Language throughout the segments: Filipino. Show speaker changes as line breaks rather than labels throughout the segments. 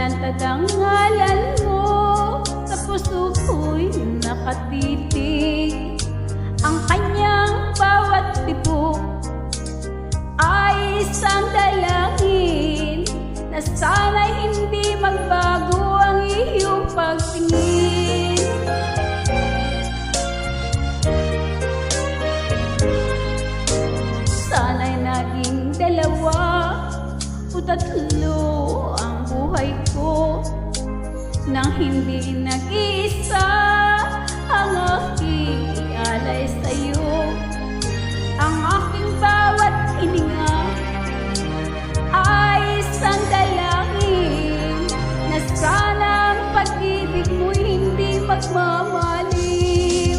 malantad ang ngalan mo, sa puso ko'y nakatitig. Ang kanyang bawat tibok ay isang dalangin, na sana'y hindi magbago ang iyong pagtingin. Sana'y naging dalawa o tatlo ang buhay ko, nang hindi nag-iisa ang aking alay sa'yo. Ang aking bawat hininga ay isang dalangin, na sana ang pag-ibig mo'y hindi magmamaliw.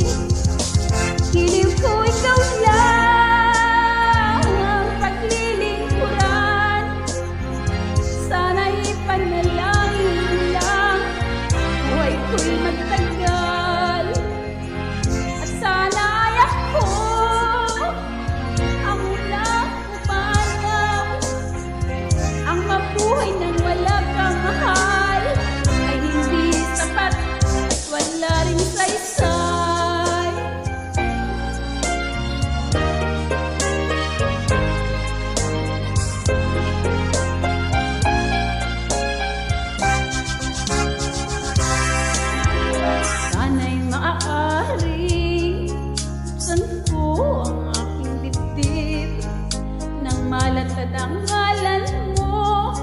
Hiliw ko ikaw lang ang paglilingkuran, sana'y ipanalangin lang buhay ko'y magtagal. At sana ay ako ang unang pumanaw, ang mabuhay nang wala kang mahal ay hindi sapat at wala ring saysay. Sana'y maaaring buksan ko ang aking dibdib, nang malantad ang ngalan mo,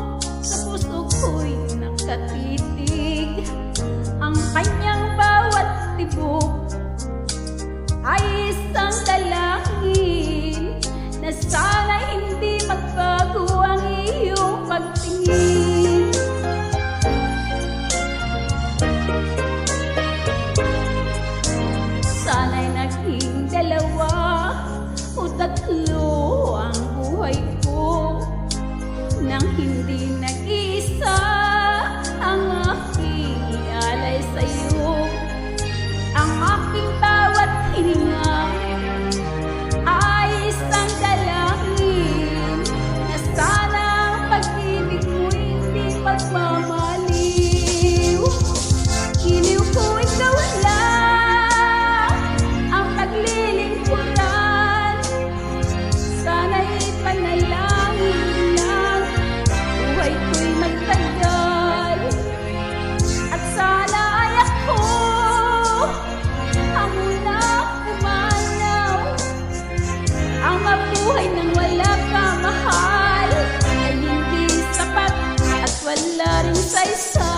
sa puso ko'y nakatitig. Ang kanyang bawat tibok ay isang dalangin, na sana hindi magbago ang iyong pagtingin. Sana'y naging dalawa o tatlo ang buhay ko, nang hindi nag-iisa ang aking ialay sa'yo. Ang aking bawat hininga ay isang dalangin, na sana ang pag-ibig mo hindi magmamaliw. Hiliw ko ikaw lang ang paglilingkuran, sana'y ipanalangin lang buhay ko'y magtagal. At sana ay ako ang unang pumanaw, ang mabuhay nang wala kang mahal ay hindi sapat at wala ring saysay.